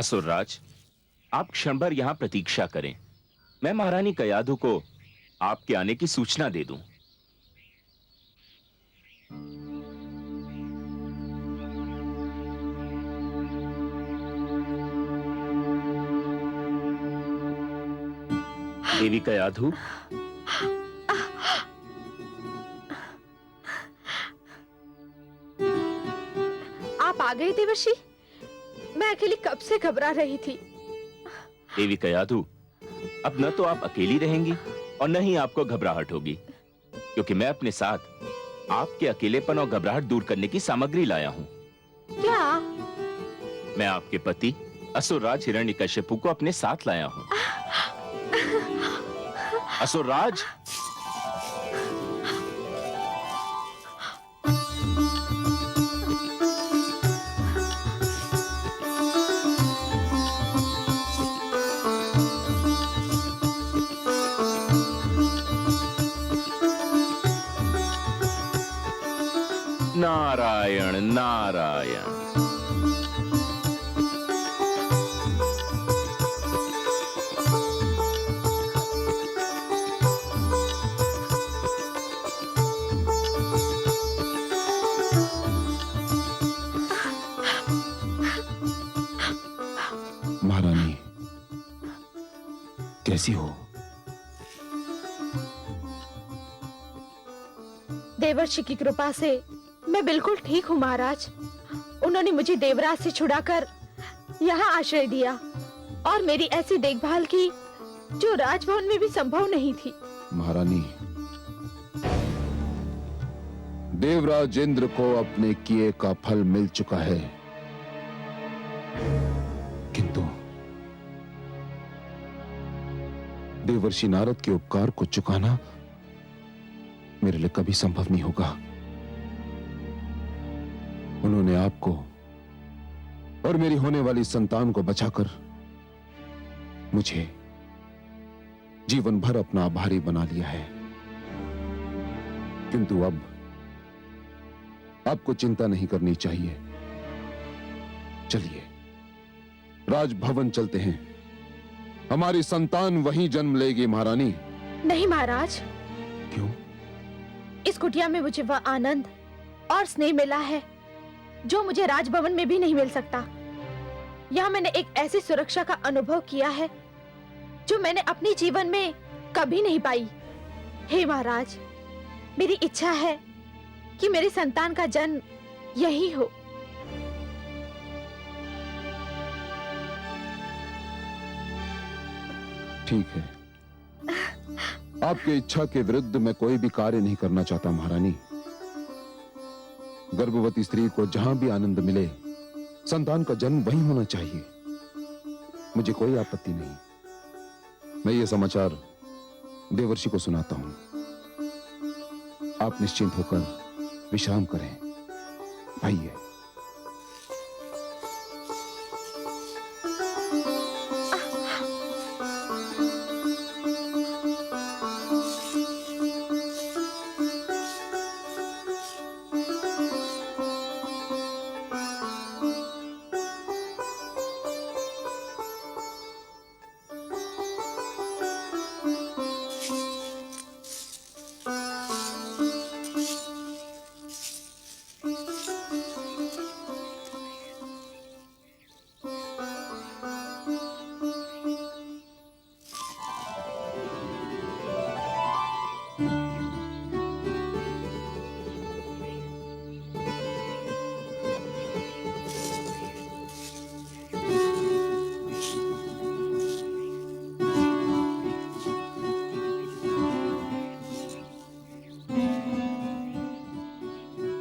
असुरराज, आप क्षण भर यहां प्रतीक्षा करें। मैं महारानी कयाधु को आपके आने की सूचना दे दूं। देवी कयाधु, आप आ गए देवर्षि। मैं अकेली कब से घबरा रही थी। देवी कयाधु, अब न तो आप अकेली रहेंगी और न ही आपको घबराहट होगी, क्योंकि मैं अपने साथ आपके अकेलेपन और घबराहट दूर करने की सामग्री लाया हूं। क्या? मैं आपके पति असुरराज हिरण्यकश्यपु को अपने साथ लाया हूं। असुरराज, नारायण नारायण। महारानी, कैसी हो? देवर्षि की कृपा से मैं बिल्कुल ठीक हूँ महाराज। उन्होंने मुझे देवराज से छुड़ाकर यहाँ आश्रय दिया और मेरी ऐसी देखभाल की जो राजभवन में भी संभव नहीं थी। महारानी, देवराज इंद्र को अपने किए का फल मिल चुका है, किंतु देवर्षि नारद के उपकार को चुकाना मेरे लिए कभी संभव नहीं होगा। उन्होंने आपको और मेरी होने वाली संतान को बचाकर मुझे जीवन भर अपना आभारी बना लिया है, किंतु अब आपको चिंता नहीं करनी चाहिए। चलिए राजभवन चलते हैं, हमारी संतान वहीं जन्म लेगी। महारानी। नहीं महाराज। क्यों? इस कुटिया में मुझे वह आनंद और स्नेह मिला है जो मुझे राजभवन में भी नहीं मिल सकता। यहाँ मैंने एक ऐसी सुरक्षा का अनुभव किया है जो मैंने अपने जीवन में कभी नहीं पाई। हे महाराज, मेरी इच्छा है कि मेरी संतान का जन्म यही हो। ठीक है, आपकी इच्छा के विरुद्ध मैं कोई भी कार्य नहीं करना चाहता महारानी। गर्भवती स्त्री को जहां भी आनंद मिले, संतान का जन्म वहीं होना चाहिए, मुझे कोई आपत्ति नहीं। मैं ये समाचार देवर्षि को सुनाता हूं। आप निश्चिंत होकर विश्राम करें। आइए।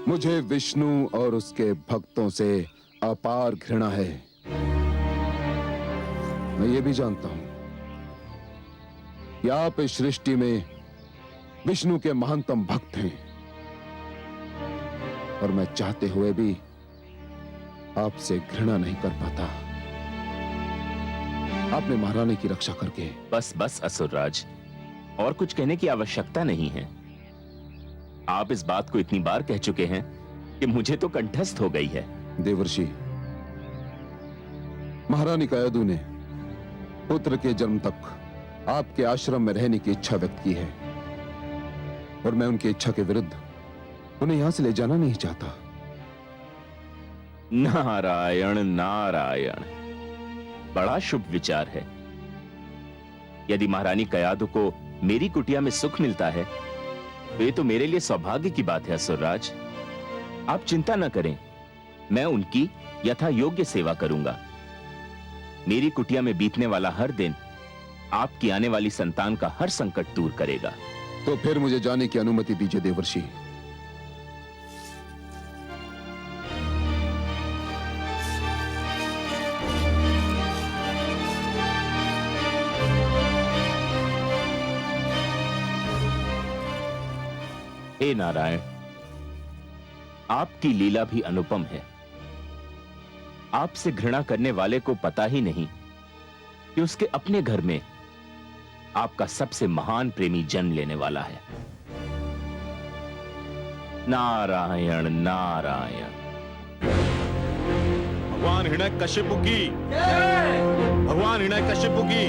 मुझे विष्णु और उसके भक्तों से अपार घृणा है। मैं ये भी जानता हूं कि आप इस सृष्टि में विष्णु के महानतम भक्त हैं, और मैं चाहते हुए भी आपसे घृणा नहीं कर पाता। आपने महारानी की रक्षा करके। बस बस असुरराज, और कुछ कहने की आवश्यकता नहीं है। आप इस बात को इतनी बार कह चुके हैं कि मुझे तो कंठस्थ हो गई है। देवर्षि, महारानी कयादू ने पुत्र के जन्म तक आपके आश्रम में रहने की इच्छा व्यक्त की है और मैं उनकी इच्छा के विरुद्ध उन्हें यहां से ले जाना नहीं चाहता। नारायण नारायण, बड़ा शुभ विचार है। यदि महारानी कयादू को मेरी कुटिया में सुख मिलता है तो ये तो मेरे लिए सौभाग्य की बात है असुरराज। आप चिंता न करें, मैं उनकी यथा योग्य सेवा करूंगा। मेरी कुटिया में बीतने वाला हर दिन आपकी आने वाली संतान का हर संकट दूर करेगा। तो फिर मुझे जाने की अनुमति दीजिए देवर्षि। हे नारायण, आपकी लीला भी अनुपम है। आपसे घृणा करने वाले को पता ही नहीं कि उसके अपने घर में आपका सबसे महान प्रेमी जन्म लेने वाला है। नारायण नारायण। भगवान हिरण्यकशिपु की, भगवान हिरण्यकशिपु की,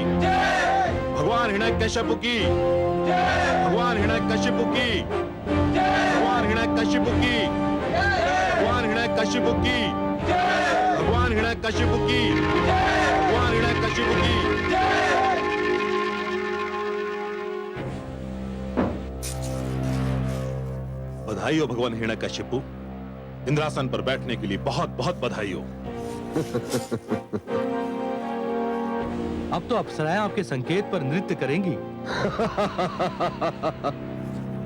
भगवान हिरण्यकशिपु की, भगवान हिरण्यकशिपु की, भगवान हिरण्यकशिपु की, भगवान हिरण्यकशिपु की, भगवान हिरण्यकशिपु की, भगवान हिरण्यकशिपु की। बधाई हो भगवान हिरण्यकशिपु, इंद्रासन पर बैठने के लिए बहुत बहुत बधाई हो। अब तो अप्सराएं आपके संकेत पर नृत्य करेंगी।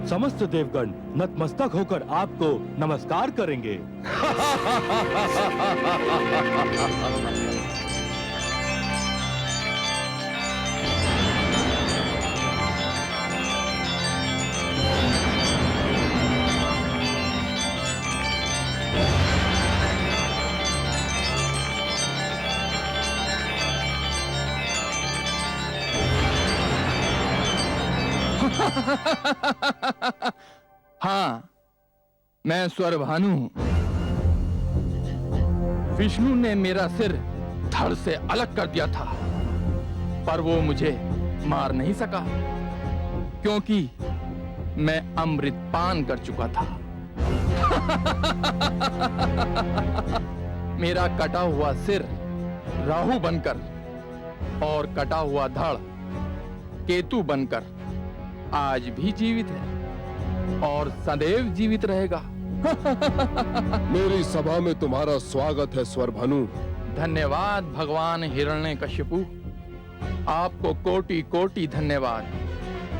समस्त देवगण नतमस्तक होकर आपको नमस्कार करेंगे। हाँ, मैं स्वरभानु हूं। विष्णु ने मेरा सिर धड़ से अलग कर दिया था, पर वो मुझे मार नहीं सका क्योंकि मैं अमृत पान कर चुका था। मेरा कटा हुआ सिर राहु बनकर और कटा हुआ धड़ केतु बनकर आज भी जीवित है और सदैव जीवित रहेगा। मेरी सभा में तुम्हारा स्वागत है स्वरभानु। धन्यवाद भगवान हिरण्यकशिपु, आपको कोटि कोटि धन्यवाद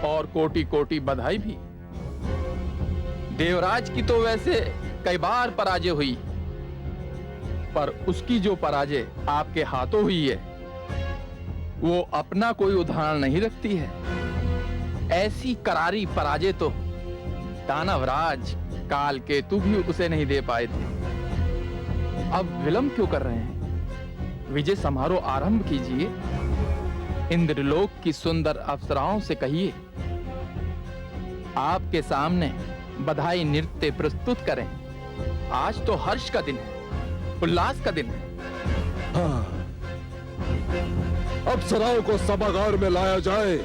और कोटि कोटि बधाई भी। देवराज की तो वैसे कई बार पराजय हुई, पर उसकी जो पराजय आपके हाथों हुई है वो अपना कोई उदाहरण नहीं रखती है। ऐसी करारी पराजय तो दानवराज काल केतु भी उसे नहीं दे पाए थे। अब विलंब क्यों कर रहे हैं? विजय समारोह आरंभ कीजिए। इंद्रलोक की सुंदर अप्सराओं से कहिए आपके सामने बधाई नृत्य प्रस्तुत करें। आज तो हर्ष का दिन है, उल्लास का दिन है। हाँ, अप्सराओं को सभागार में लाया जाए।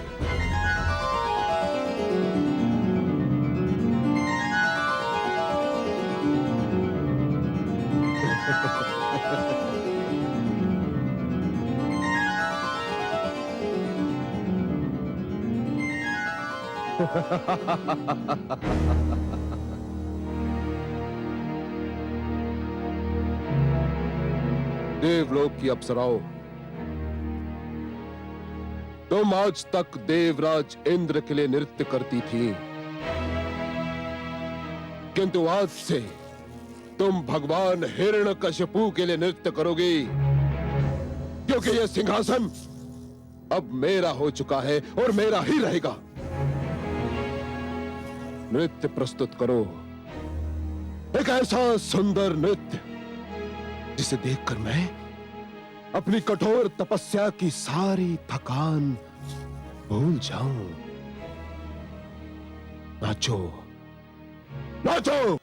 देवलोक की अप्सराओं, तुम आज तक देवराज इंद्र के लिए नृत्य करती थी, किंतु आज से तुम भगवान हिरण्यकशिपु के लिए नृत्य करोगी, क्योंकि यह सिंहासन अब मेरा हो चुका है और मेरा ही रहेगा। नृत्य प्रस्तुत करो, एक ऐसा सुंदर नृत्य जिसे देखकर मैं अपनी कठोर तपस्या की सारी थकान भूल जाऊं। नाचो, नाचो।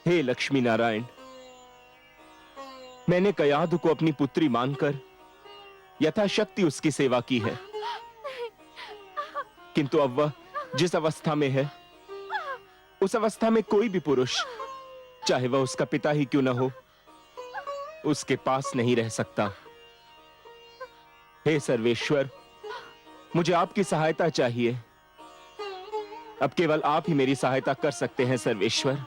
हे लक्ष्मी नारायण, मैंने कयाधु को अपनी पुत्री मानकर यथाशक्ति उसकी सेवा की है, किंतु अब वह जिस अवस्था में है, उस अवस्था में कोई भी पुरुष, चाहे वह उसका पिता ही क्यों न हो, उसके पास नहीं रह सकता। हे सर्वेश्वर, मुझे आपकी सहायता चाहिए। अब केवल आप ही मेरी सहायता कर सकते हैं सर्वेश्वर।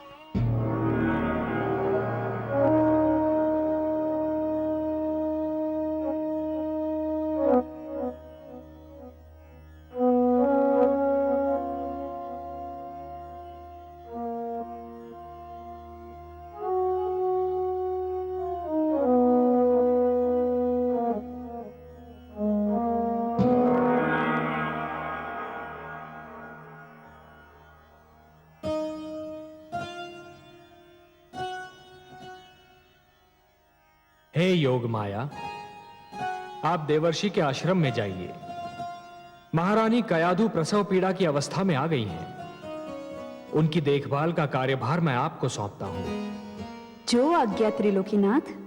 हे योग माया, आप देवर्षि के आश्रम में जाइए। महारानी कयाधु प्रसव पीड़ा की अवस्था में आ गई हैं। उनकी देखभाल का कार्यभार मैं आपको सौंपता हूं। जो आज्ञा त्रिलोकीनाथ।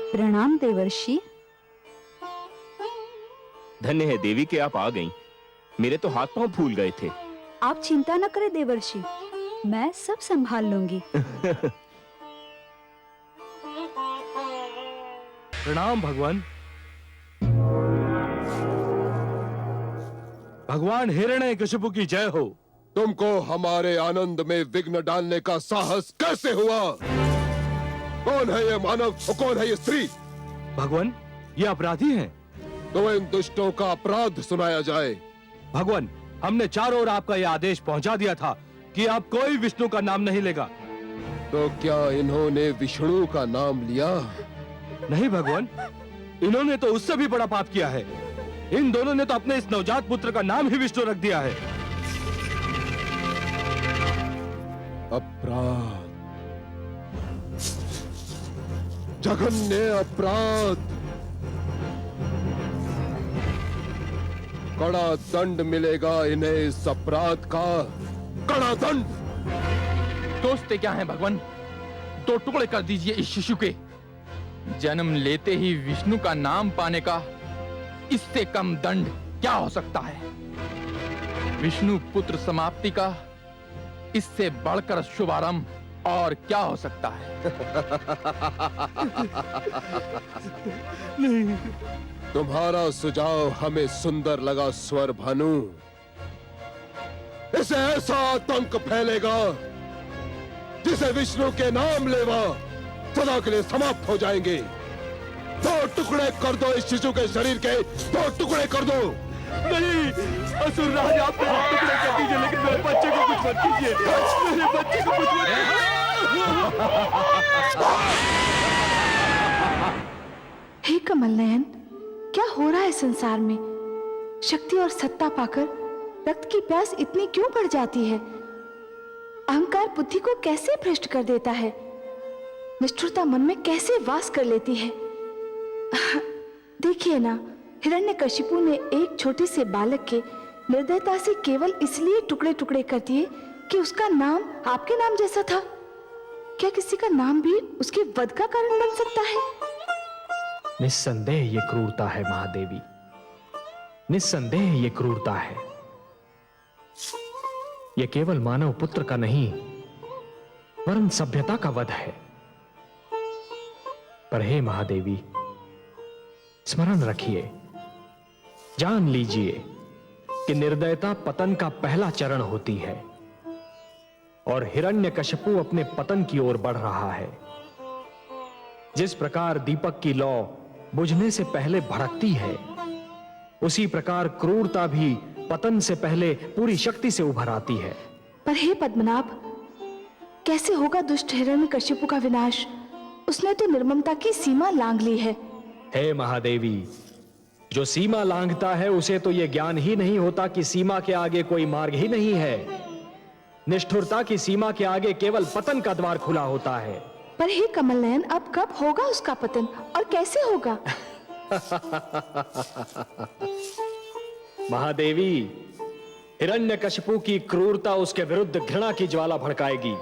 प्रणाम देवर्षि। धन्य है देवी कि आप आ गईं। मेरे तो हाथ पांव फूल गए थे। आप चिंता न करें देवर्षि, मैं सब संभाल लूंगी। प्रणाम भगवान। भगवान हिरण्यकशिपु की जय हो। तुमको हमारे आनंद में विघ्न डालने का साहस कैसे हुआ? कौन है ये मानव और कौन है ये स्त्री? भगवान, ये अपराधी हैं। तो इन दुष्टों का अपराध सुनाया जाए। भगवान, हमने चारों ओर आपका यह आदेश पहुंचा दिया था कि आप कोई विष्णु का नाम नहीं लेगा। तो क्या इन्होंने विष्णु का नाम लिया? नहीं भगवान, इन्होंने तो उससे भी बड़ा पाप किया है। इन दोनों ने तो अपने इस नवजात पुत्र का नाम ही विष्णु रख दिया है। अपराध, जघन्य अपराध। कड़ा दंड मिलेगा इन्हें इस अपराध का, कड़ा दंड। सोचते क्या है भगवान? 2 टुकड़े कर दीजिए इस शिशु के। जन्म लेते ही विष्णु का नाम पाने का इससे कम दंड क्या हो सकता है? विष्णु पुत्र समाप्ति का इससे बढ़कर शुभारंभ और क्या हो सकता है? नहीं। तुम्हारा सुझाव हमें सुंदर लगा स्वर भानु। इसे ऐसा आतंक फैलेगा जिसे विष्णु के नाम लेवा सदा के लिए समाप्त हो जाएंगे। 2 टुकड़े कर दो इस शिशु के शरीर के, 2 टुकड़े कर दो। नहीं, असुर राज, आप 2 टुकड़े कर दीजिए, लेकिन मेरे बच्चे को कुछ मत कीजिए। मेरे बच्चे को कुछ मत कीजिए। हे कमल नयन, क्या हो रहा है संसार में? शक्ति और सत्ता पाकर रक्त की प्यास इतनी क्यों बढ़ जाती है? अहंकार बुद्धि को कैसे भ्रष्ट कर देता है? निष्ठुरता मन में कैसे वास कर लेती है? देखिए ना, हिरण्यकशिपु ने एक छोटे से बालक के निर्दयता से केवल इसलिए टुकड़े टुकड़े कर दिए कि उसका नाम आपके नाम जैसा था। क्या किसी का नाम भी उसके वध का कारण बन सकता है? निस्संदेह ये क्रूरता है महादेवी, निस्संदेह ये क्रूरता है। ये केवल मानव पुत्र का नहीं, वरन सभ्यता का वध है। पर हे महादेवी, स्मरण रखिए, जान लीजिए कि निर्दयता पतन का पहला चरण होती है और हिरण्यकशिपु अपने पतन की ओर बढ़ रहा है। जिस प्रकार दीपक की लौ बुझने से पहले भड़कती है, उसी प्रकार क्रूरता भी पतन से पहले पूरी शक्ति से उभर आती है। पर हे पद्मनाभ, कैसे होगा दुष्ट हिरण्यकशिपु का विनाश? उसने तो निर्ममता की सीमा लांघ ली है। हे महादेवी, जो सीमा लांघता है उसे तो यह ज्ञान ही नहीं होता कि सीमा के आगे कोई मार्ग ही नहीं है। निष्ठुरता की सीमा के आगे केवल पतन का द्वार खुला होता है। पर हे कमल नयन, अब कब होगा उसका पतन और कैसे होगा? महादेवी, हिरण्यकशिपु की क्रूरता उसके विरुद्ध घृणा की ज्वाला भड़काएगी।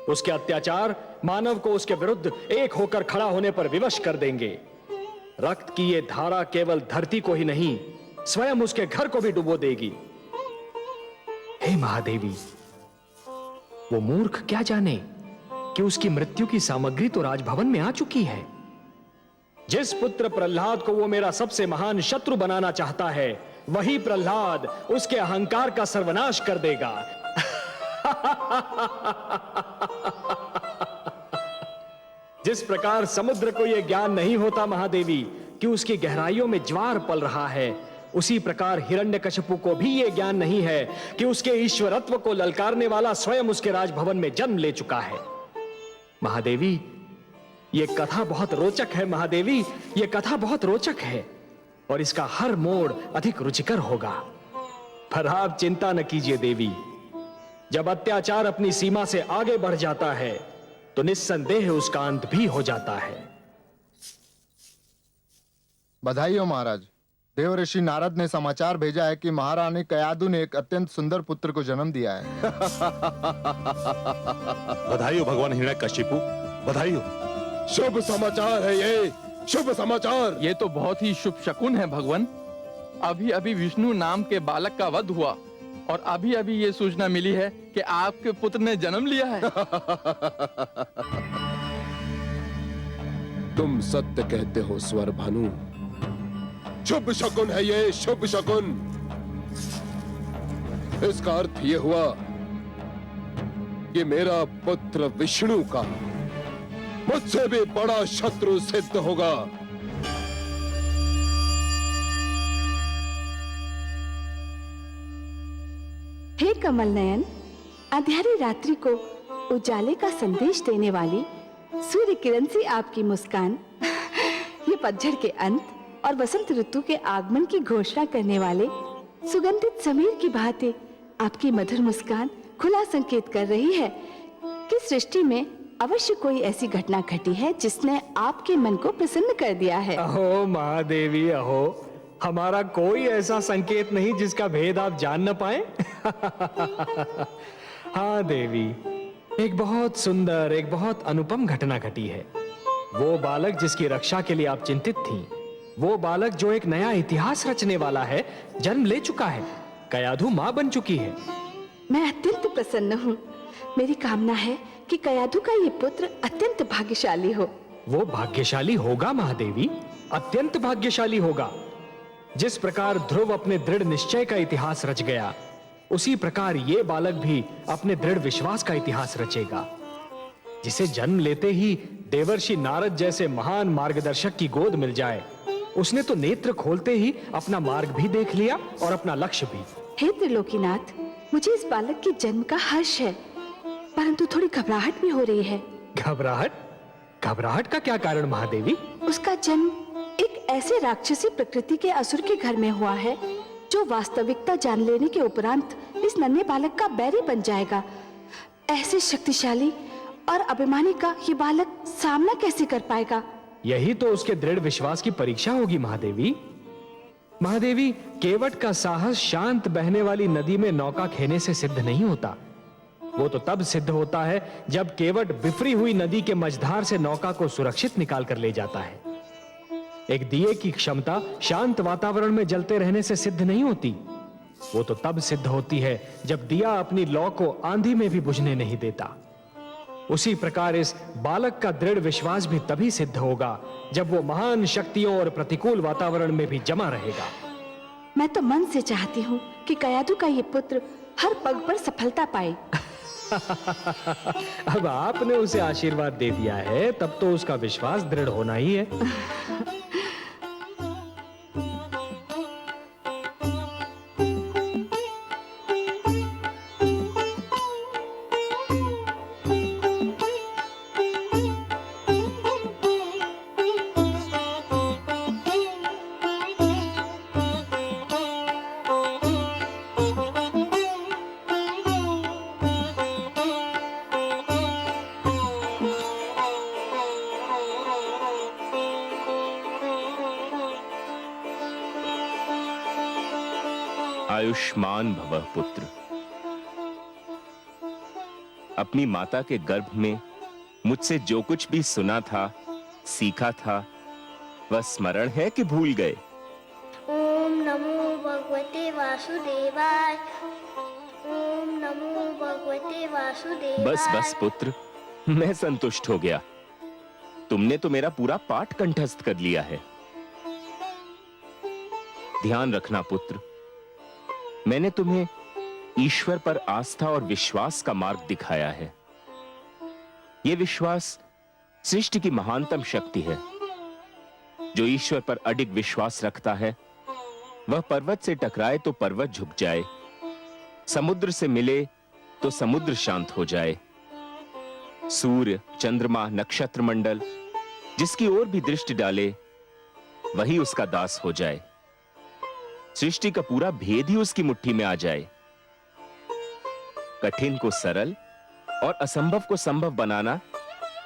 उसके अत्याचार मानव को उसके विरुद्ध एक होकर खड़ा होने पर विवश कर देंगे। रक्त की ये धारा केवल धरती को ही नहीं, स्वयं उसके घर को भी डुबो देगी। हे महादेवी, वो मूर्ख क्या जाने कि उसकी मृत्यु की सामग्री तो राजभवन में आ चुकी है। जिस पुत्र प्रहलाद को वो मेरा सबसे महान शत्रु बनाना चाहता है, वही प्रहलाद उसके अहंकार का सर्वनाश कर देगा। जिस प्रकार समुद्र को यह ज्ञान नहीं होता महादेवी कि उसकी गहराइयों में ज्वार पल रहा है, उसी प्रकार हिरण्यकशिपु को भी यह ज्ञान नहीं है कि उसके ईश्वरत्व को ललकारने वाला स्वयं उसके राजभवन में जन्म ले चुका है। महादेवी, यह कथा बहुत रोचक है। महादेवी, यह कथा बहुत रोचक है और इसका हर मोड़ अधिक रुचिकर होगा। पर आप चिंता न कीजिए देवी, जब अत्याचार अपनी सीमा से आगे बढ़ जाता है तो निस्संदेह उसका अंत भी हो जाता है। बधाई हो महाराज। देव ऋषि नारद ने समाचार भेजा है कि महारानी कयादु ने एक अत्यंत सुंदर पुत्र को जन्म दिया है। बधाई हो भगवान हिरण्यकशिपु, बधाई हो। शुभ समाचार है ये, शुभ समाचार। ये तो बहुत ही शुभ शकुन है भगवान। अभी अभी विष्णु नाम के बालक का वध हुआ और अभी अभी ये सूचना मिली है कि आपके पुत्र ने जन्म लिया है। तुम सत्य कहते हो स्वर भानु, शुभ शकुन है ये, शुभ शकुन। इसका अर्थ ये हुआ कि मेरा पुत्र विष्णु का मुझसे भी बड़ा शत्रु सिद्ध होगा। हे कमल नयन, अंधेरी रात्रि को उजाले का संदेश देने वाली सूर्य किरण सी आपकी मुस्कान, ये पतझड़ के अंत और वसंत ऋतु के आगमन की घोषणा करने वाले सुगंधित समीर की भांति आपकी मधुर मुस्कान खुला संकेत कर रही है कि सृष्टि में अवश्य कोई ऐसी घटना घटी है जिसने आपके मन को प्रसन्न कर दिया है। अहो महादेवी, अहो, हमारा कोई ऐसा संकेत नहीं जिसका भेद आप जान न पाए। हाँ देवी, एक बहुत सुंदर, एक बहुत अनुपम घटना घटी है। वो बालक जिसकी रक्षा के लिए आप चिंतित थीं, वो बालक जो एक नया इतिहास रचने वाला है, जन्म ले चुका है। कयाधु मां बन चुकी है। मैं अत्यंत प्रसन्न हूँ। मेरी कामना है कि कयाधु का ये पुत्र अत्यंत भाग्यशाली हो। वो भाग्यशाली होगा महादेवी, अत्यंत भाग्यशाली होगा। जिस प्रकार ध्रुव अपने दृढ़ निश्चय का इतिहास रच गया, उसी प्रकार ये बालक भी अपने दृढ़ विश्वास का इतिहास रचेगा। जिसे जन्म लेते ही देवर्षि नारद जैसे महान मार्गदर्शक की गोद मिल जाए, उसने तो नेत्र खोलते ही अपना मार्ग भी देख लिया और अपना लक्ष्य भी। हे त्रिलोकीनाथ, मुझे इस बालक के जन्म का हर्ष है, परंतु थोड़ी घबराहट भी हो रही है। घबराहट? घबराहट का क्या कारण महादेवी? उसका जन्म एक ऐसे राक्षसी प्रकृति के असुर के घर में हुआ है जो वास्तविकता जान लेने के उपरांत इस नन्हे बालक का बैरी बन जाएगा। ऐसे शक्तिशाली और अभिमानी का ये बालक सामना कैसे कर पाएगा? यही तो उसके दृढ़ विश्वास की परीक्षा होगी महादेवी। महादेवी, केवट का साहस शांत बहने वाली नदी में नौका खेने से सिद्ध नहीं होता। वो तो तब सिद्ध होता है जब केवट बिफरी हुई नदी के मझधार से नौका को सुरक्षित निकाल कर ले जाता है। एक दिए की क्षमता शांत वातावरण में जलते रहने से सिद्ध नहीं होती। वो तो तब सिद्ध होती है जब दिया अपनी लौ को आंधी में भी बुझने नहीं देता। उसी प्रकार इस बालक का दृढ़ विश्वास भी तभी सिद्ध होगा जब वो महान शक्तियों और प्रतिकूल वातावरण में भी जमा रहेगा। मैं तो मन से चाहती हूँ कि कयादू का ये पुत्र हर पग पर सफलता पाए। अब आपने उसे आशीर्वाद दे दिया है, तब तो उसका विश्वास दृढ़ होना ही है। आयुष्मान भवः पुत्र। अपनी माता के गर्भ में मुझसे जो कुछ भी सुना था, सीखा था, वह स्मरण है कि भूल गए? ओम नमो भगवते वासुदेवाय। ओम नमो भगवते वासुदेवाय। बस बस पुत्र, मैं संतुष्ट हो गया। तुमने तो मेरा पूरा पाठ कंठस्थ कर लिया है। ध्यान रखना पुत्र, मैंने तुम्हें ईश्वर पर आस्था और विश्वास का मार्ग दिखाया है। यह विश्वास सृष्टि की महानतम शक्ति है। जो ईश्वर पर अडिग विश्वास रखता है, वह पर्वत से टकराए तो पर्वत झुक जाए, समुद्र से मिले तो समुद्र शांत हो जाए। सूर्य, चंद्रमा, नक्षत्र मंडल जिसकी ओर भी दृष्टि डाले, वही उसका दास हो जाए। सृष्टि का पूरा भेद ही उसकी मुट्ठी में आ जाए। कठिन को सरल और असंभव को संभव बनाना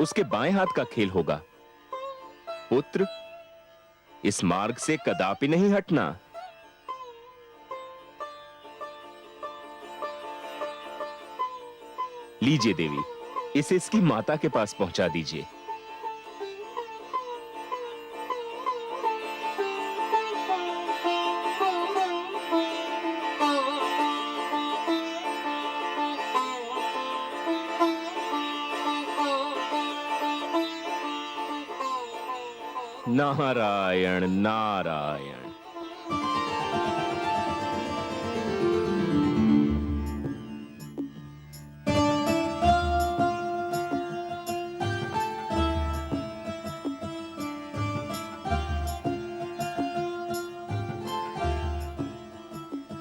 उसके बाएं हाथ का खेल होगा। पुत्र, इस मार्ग से कदापि नहीं हटना। लीजिए देवी, इसे इसकी माता के पास पहुंचा दीजिए। नारायण नारायण।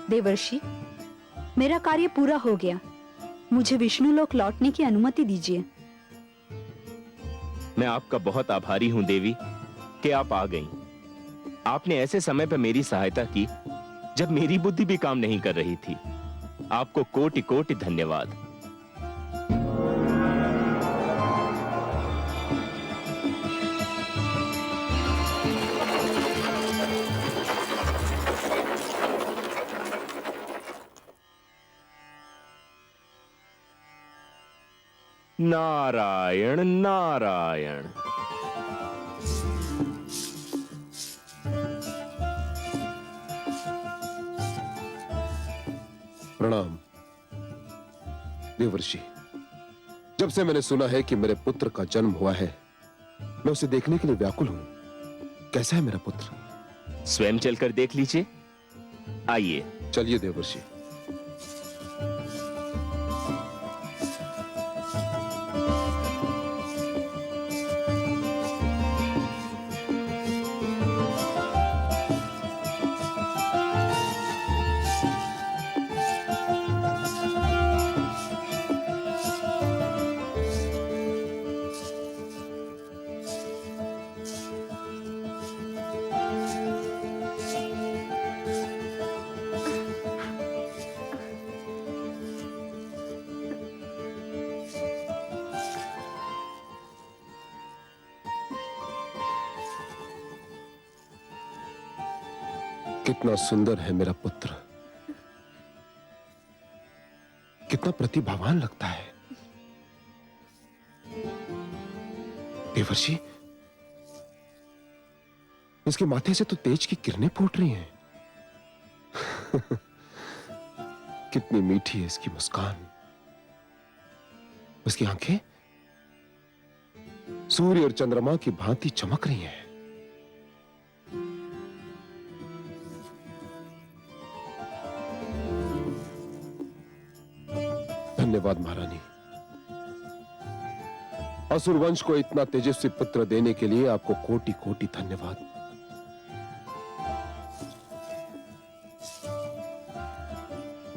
देवर्षि, मेरा कार्य पूरा हो गया। मुझे विष्णुलोक लौटने की अनुमति दीजिए। मैं आपका बहुत आभारी हूं देवी कि आप आ गईं। आपने ऐसे समय पर मेरी सहायता की जब मेरी बुद्धि भी काम नहीं कर रही थी। आपको कोटि कोटि धन्यवाद। नारायण नारायण। प्रणाम देवर्षि। जब से मैंने सुना है कि मेरे पुत्र का जन्म हुआ है, मैं उसे देखने के लिए व्याकुल हूं। कैसा है मेरा पुत्र? स्वयं चलकर देख लीजिए। आइए। चलिए देवर्षि। कितना सुंदर है मेरा पुत्र, कितना प्रतिभावान लगता है। देवर्षि, इसके माथे से तो तेज की किरणें फूट रही हैं। कितनी मीठी है इसकी मुस्कान, उसकी आंखें सूर्य और चंद्रमा की भांति चमक रही हैं। धन्यवाद महारानी। असुर वंश को इतना तेजस्वी पुत्र देने के लिए आपको कोटि कोटि धन्यवाद।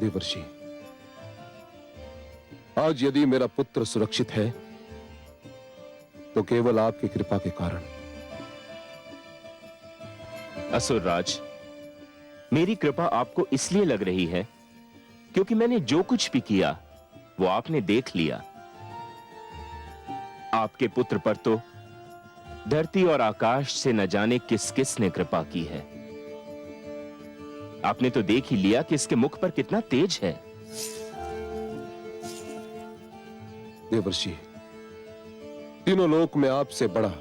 देवर्षि, आज यदि मेरा पुत्र सुरक्षित है तो केवल आपकी कृपा के कारण। असुरराज, मेरी कृपा आपको इसलिए लग रही है क्योंकि मैंने जो कुछ भी किया वो आपने देख लिया। आपके पुत्र पर तो धरती और आकाश से न जाने किस किस ने कृपा की है। आपने तो देख ही लिया कि इसके मुख पर कितना तेज है। देवर्षि, तीनों लोक में आपसे बड़ा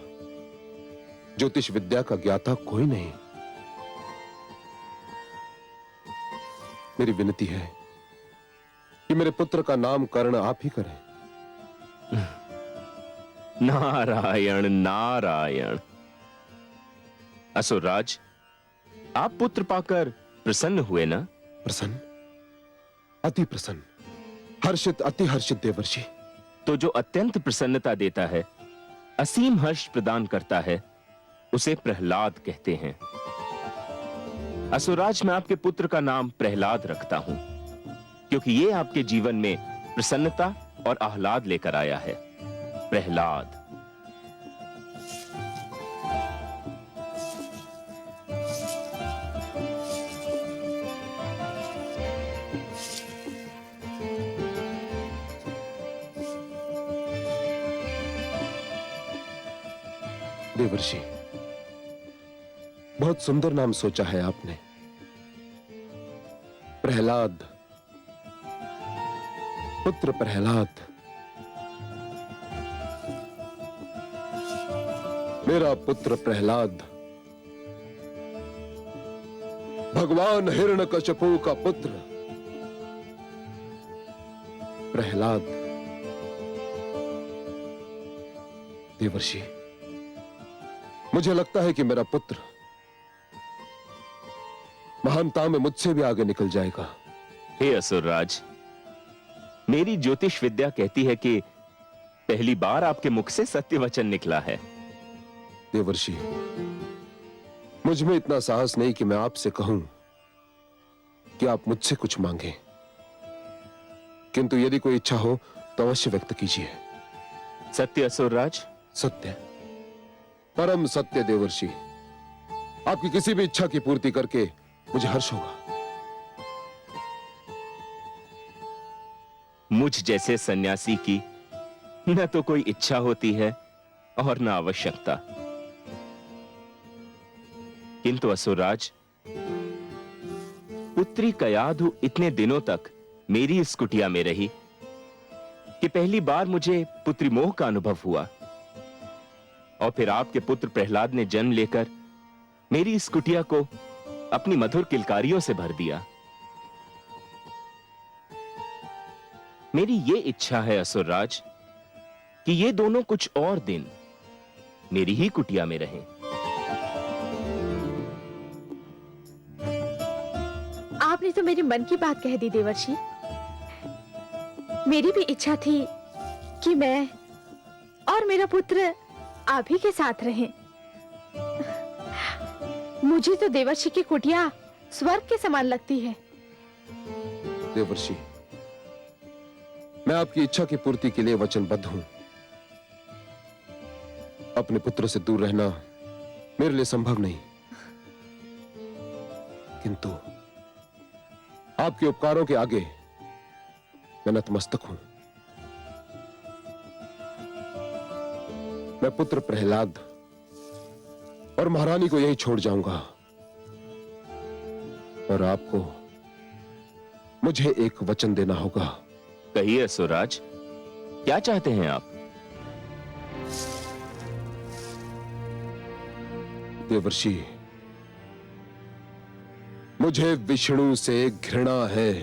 ज्योतिष विद्या का ज्ञाता कोई नहीं। मेरी विनती है कि मेरे पुत्र का नामकरण आप ही करें। नारायण नारायण। असुरराज, आप पुत्र पाकर प्रसन्न हुए ना? प्रसन्न, अति प्रसन्न, हर्षित, अति हर्षित देवर्षि। तो जो अत्यंत प्रसन्नता देता है, असीम हर्ष प्रदान करता है, उसे प्रहलाद कहते हैं। असुरराज, मैं आपके पुत्र का नाम प्रहलाद रखता हूं क्योंकि ये आपके जीवन में प्रसन्नता और आह्लाद लेकर आया है। प्रहलाद। देवर्षि, बहुत सुंदर नाम सोचा है आपने। प्रहलाद, पुत्र प्रहलाद। मेरा पुत्र प्रहलाद भगवान हिरण्यकशिपु का पुत्र प्रहलाद। देवर्षि, मुझे लगता है कि मेरा पुत्र महानता में मुझसे भी आगे निकल जाएगा। हे असुरराज, मेरी ज्योतिष विद्या कहती है कि पहली बार आपके मुख से सत्य वचन निकला है। देवर्षि, मुझ में इतना साहस नहीं कि मैं आपसे कहूं कि आप मुझसे कुछ मांगें, किंतु यदि कोई इच्छा हो तो अवश्य व्यक्त कीजिए। सत्य असुरराज? सत्य, परम सत्य देवर्षि। आपकी किसी भी इच्छा की पूर्ति करके मुझे हर्ष होगा। मुझ जैसे सन्यासी की न तो कोई इच्छा होती है और न आवश्यकता, किंतु असुरराज, पुत्री कयाधु इतने दिनों तक मेरी इस कुटिया में रही कि पहली बार मुझे पुत्री मोह का अनुभव हुआ, और फिर आपके पुत्र प्रहलाद ने जन्म लेकर मेरी इस कुटिया को अपनी मधुर किलकारियों से भर दिया। मेरी ये इच्छा है असुरराज कि ये दोनों कुछ और दिन मेरी ही कुटिया में रहें। आपने तो मेरे मन की बात कह दी देवर्षि। मेरी भी इच्छा थी कि मैं और मेरा पुत्र आप ही के साथ रहें। मुझे तो देवर्षि की कुटिया स्वर्ग के समान लगती है। देवर्षि, मैं आपकी इच्छा की पूर्ति के लिए वचनबद्ध हूं। अपने पुत्र से दूर रहना मेरे लिए संभव नहीं, किंतु आपके उपकारों के आगे मैं नतमस्तक हूं। मैं पुत्र प्रहलाद और महारानी को यही छोड़ जाऊंगा, और आपको मुझे एक वचन देना होगा। कहिए असुरराज, क्या चाहते हैं आप? देवर्षि, मुझे विष्णु से घृणा है,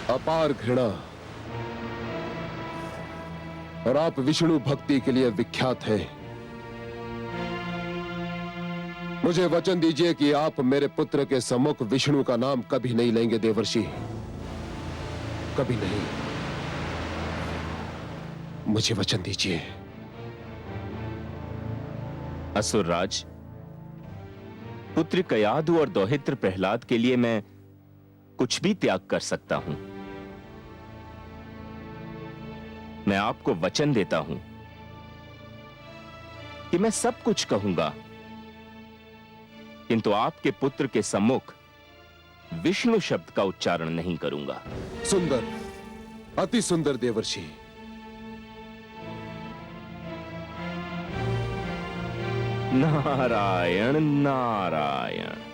अपार घृणा। और आप विष्णु भक्ति के लिए विख्यात हैं। मुझे वचन दीजिए कि आप मेरे पुत्र के सम्मुख विष्णु का नाम कभी नहीं लेंगे देवर्षि, कभी नहीं। मुझे वचन दीजिए। असुरराज, पुत्र कयाधु और दौहित्र प्रहलाद के लिए मैं कुछ भी त्याग कर सकता हूं। मैं आपको वचन देता हूं कि मैं सब कुछ कहूंगा, किंतु आपके पुत्र के सम्मुख विष्णु शब्द का उच्चारण नहीं करूंगा। सुंदर, अति सुंदर देवर्षि। नारायण नारायण।